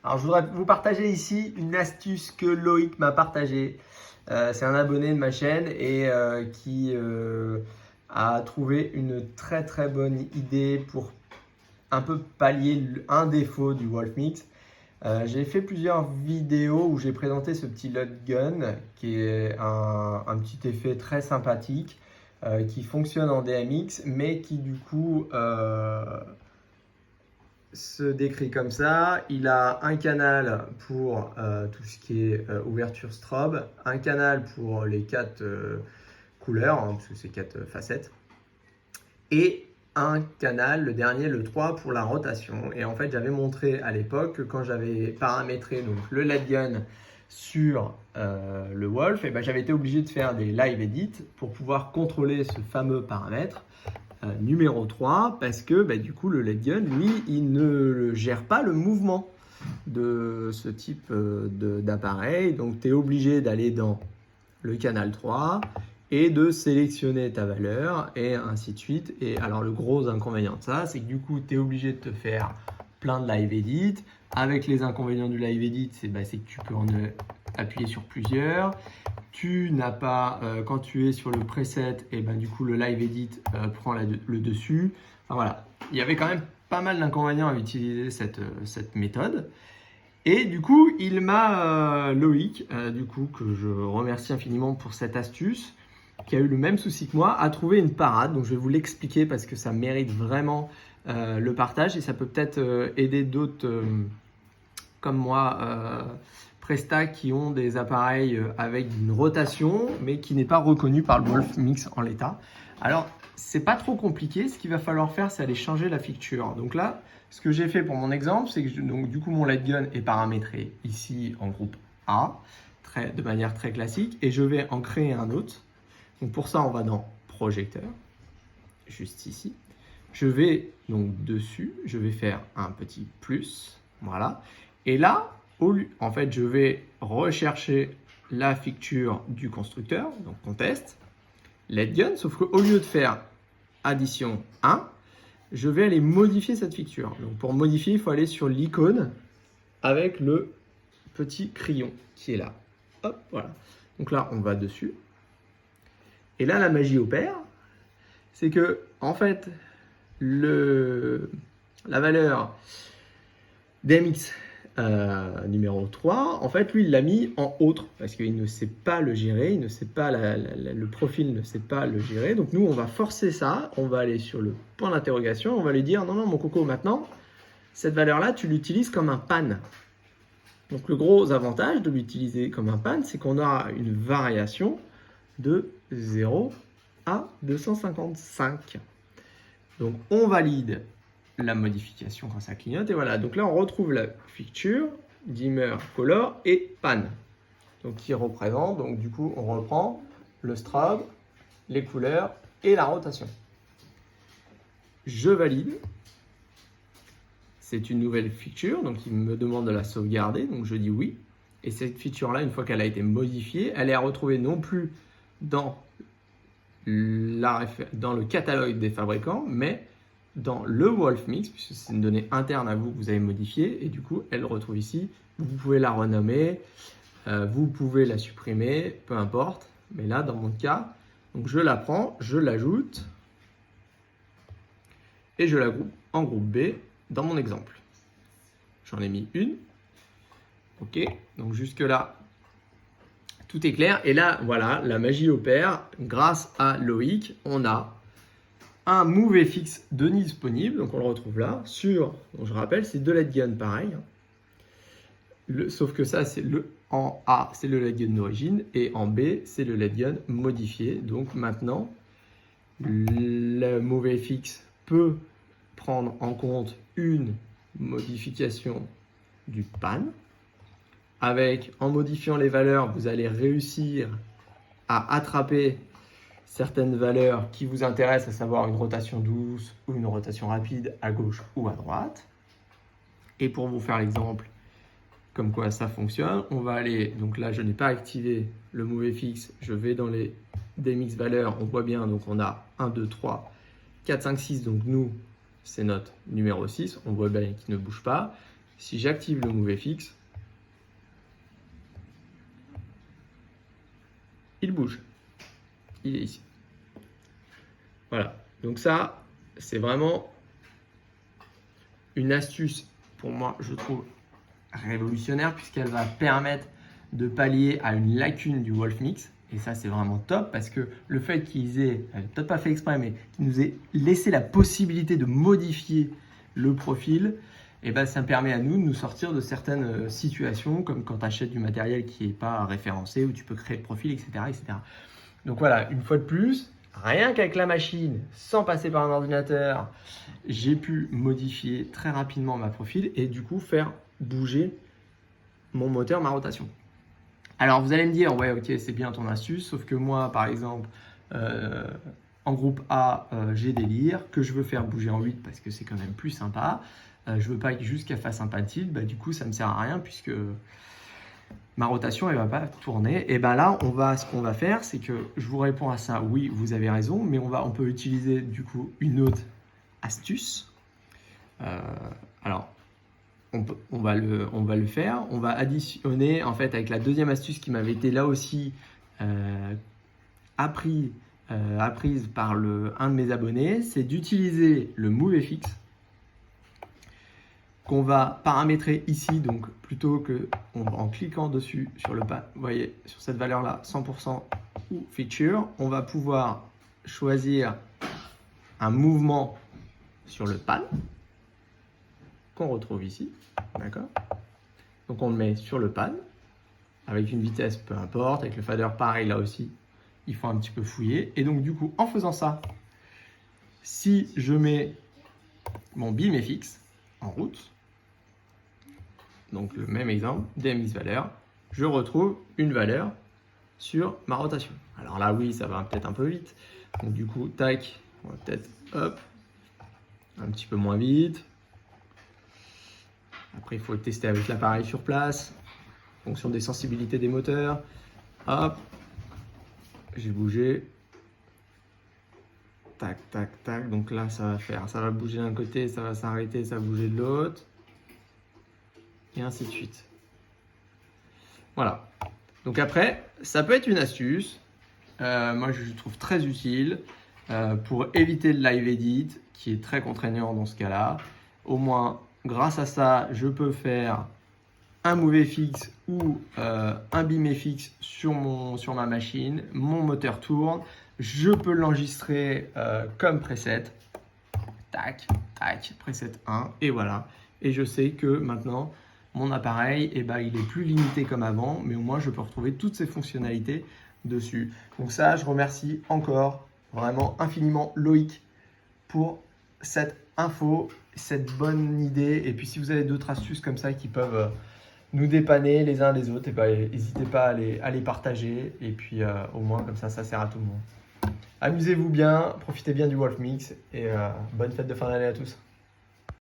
Alors, je voudrais vous partager ici une astuce que Loïc m'a partagée. C'est un abonné de ma chaîne et qui a trouvé une très très bonne idée pour un peu pallier un défaut du Wolfmix. J'ai fait plusieurs vidéos où j'ai présenté ce petit LUT gun qui est un petit effet très sympathique qui fonctionne en DMX mais qui du coup se décrit comme ça. Il a un canal pour tout ce qui est ouverture strobe, un canal pour les 4 couleurs, hein, parce que c'est 4 facettes, et un canal, le dernier, le 3, pour la rotation. Et en fait, j'avais montré à l'époque que quand j'avais paramétré donc, le LED gun sur le Wolf, et ben, j'avais été obligé de faire des live edits pour pouvoir contrôler ce fameux paramètre numéro 3, parce que bah, du coup le LED gun, lui, il ne gère pas le mouvement de ce type d'appareil. Donc tu es obligé d'aller dans le canal 3 et de sélectionner ta valeur et ainsi de suite. Et alors le gros inconvénient de ça, c'est que du coup tu es obligé de te faire plein de live edit. Avec les inconvénients du live edit, c'est que tu peux en appuyer sur plusieurs. Tu n'as pas, quand tu es sur le preset, et ben du coup le live edit prend le dessus. Enfin voilà, il y avait quand même pas mal d'inconvénients à utiliser cette méthode. Et du coup, il m'a, Loïc, du coup, que je remercie infiniment pour cette astuce, qui a eu le même souci que moi, a trouvé une parade. Donc je vais vous l'expliquer parce que ça mérite vraiment le partage et ça peut peut-être aider d'autres comme moi, Presta, qui ont des appareils avec une rotation mais qui n'est pas reconnu par le Wolfmix en l'état. Alors c'est pas trop compliqué, ce qu'il va falloir faire c'est aller changer la fixture. Donc là ce que j'ai fait pour mon exemple, c'est que donc, du coup mon LED gun est paramétré ici en groupe A de manière très classique et je vais en créer un autre. Donc pour ça on va dans projecteur, juste ici. Je vais donc dessus, je vais faire un petit plus, voilà. Et là, en fait, je vais rechercher la fixture du constructeur, donc on teste, LED gun, sauf qu'au lieu de faire addition 1, je vais aller modifier cette fixture. Donc pour modifier, il faut aller sur l'icône avec le petit crayon qui est là. Hop, voilà. Donc là, on va dessus. Et là, la magie opère, c'est que, en fait, la valeur DMX numéro 3, en fait, lui, il l'a mis en autre parce qu'il ne sait pas le gérer, il ne sait pas le profil ne sait pas le gérer. Donc, nous, on va forcer ça, on va aller sur le point d'interrogation, on va lui dire non, non, mon coco, maintenant, cette valeur-là, tu l'utilises comme un pan. Donc, le gros avantage de l'utiliser comme un pan, c'est qu'on aura une variation de 0 à 255. Donc, on valide la modification quand ça clignote. Et voilà, donc là, on retrouve la fixture, dimmer, color et pan. Donc, qui représente, donc du coup, on reprend le strobe, les couleurs et la rotation. Je valide. C'est une nouvelle fixture, donc il me demande de la sauvegarder. Donc, je dis oui. Et cette fixture-là, une fois qu'elle a été modifiée, elle est à retrouver non plus dans le catalogue des fabricants, mais dans le Wolfmix, puisque c'est une donnée interne à vous que vous avez modifiée, et du coup, elle retrouve ici. Vous pouvez la renommer, vous pouvez la supprimer, peu importe. Mais là, dans mon cas, donc je la prends, je l'ajoute, et je la groupe en groupe B dans mon exemple. J'en ai mis une. Ok, donc jusque-là, tout est clair. Et là, voilà, la magie opère. Grâce à Loïc, on a un MoveFX de disponible, donc on le retrouve là, donc je rappelle, c'est deux LED gun pareil. Sauf que ça, en A, c'est le LED gun d'origine, et en B, c'est le LED gun modifié. Donc maintenant, le MoveFX peut prendre en compte une modification du pan. En modifiant les valeurs, vous allez réussir à attraper certaines valeurs qui vous intéressent, à savoir une rotation douce ou une rotation rapide à gauche ou à droite. Et pour vous faire l'exemple, comme quoi ça fonctionne, on va aller, donc là je n'ai pas activé le MoveFX, je vais dans les DMX valeurs, on voit bien, donc on a 1, 2, 3, 4, 5, 6, donc nous, c'est notre numéro 6, on voit bien qu'il ne bouge pas. Si j'active le MoveFX, il bouge. Il est ici. Voilà. Donc ça, c'est vraiment une astuce, pour moi, je trouve révolutionnaire, puisqu'elle va permettre de pallier à une lacune du Wolfmix. Et ça, c'est vraiment top, parce que le fait qu'ils aient, peut-être pas fait exprès, mais qu'ils nous aient laissé la possibilité de modifier le profil, et ben, ça permet à nous de nous sortir de certaines situations, comme quand tu achètes du matériel qui n'est pas référencé, où tu peux créer le profil, etc., etc. Donc voilà, une fois de plus, rien qu'avec la machine, sans passer par un ordinateur, j'ai pu modifier très rapidement ma profil et du coup faire bouger mon moteur, ma rotation. Alors vous allez me dire, ouais ok c'est bien ton astuce, sauf que moi par exemple, en groupe A, j'ai des lyres que je veux faire bouger en 8 parce que c'est quand même plus sympa. Je veux pas juste qu'elle fasse un pas de tilt, bah, du coup ça me sert à rien puisque ma rotation elle va pas tourner. Et ben là ce qu'on va faire, c'est que je vous réponds à ça, oui vous avez raison, mais on peut utiliser du coup une autre astuce. Alors on va le faire. On va additionner en fait avec la deuxième astuce qui m'avait été là aussi apprise par un de mes abonnés, c'est d'utiliser le MoveFX qu'on va paramétrer ici. Donc plutôt que en cliquant dessus sur le pad, vous voyez sur cette valeur là 100% ou feature, on va pouvoir choisir un mouvement sur le pad qu'on retrouve ici, d'accord? Donc on le met sur le pad avec une vitesse peu importe, avec le fader pareil là aussi, il faut un petit peu fouiller. Et donc du coup en faisant ça, si je mets mon BeamFX en route, donc le même exemple, DMX valeur, je retrouve une valeur sur ma rotation. Alors là oui, ça va peut-être un peu vite, donc du coup tac, on va peut-être hop, un petit peu moins vite. Après, il faut tester avec l'appareil sur place, en fonction des sensibilités des moteurs. Hop, j'ai bougé. Tac, tac, tac. Donc là, ça va bouger d'un côté, ça va s'arrêter, ça va bouger de l'autre. Et ainsi de suite. Voilà. Donc après, ça peut être une astuce. Moi, je trouve très utile pour éviter le live edit, qui est très contraignant dans ce cas-là. Au moins, grâce à ça, je peux faire un MoveFX ou un BeamFX sur ma machine. Mon moteur tourne. Je peux l'enregistrer comme preset. Tac, tac, preset 1. Et voilà. Et je sais que maintenant, mon appareil, il est plus limité comme avant. Mais au moins, je peux retrouver toutes ces fonctionnalités dessus. Donc ça, je remercie encore vraiment infiniment Loïc pour cette info, cette bonne idée. Et puis si vous avez d'autres astuces comme ça qui peuvent nous dépanner les uns les autres, n'hésitez pas à les partager. Et puis au moins comme ça sert à tout le monde. Amusez-vous bien, profitez bien du Wolfmix et bonne fête de fin d'année à tous.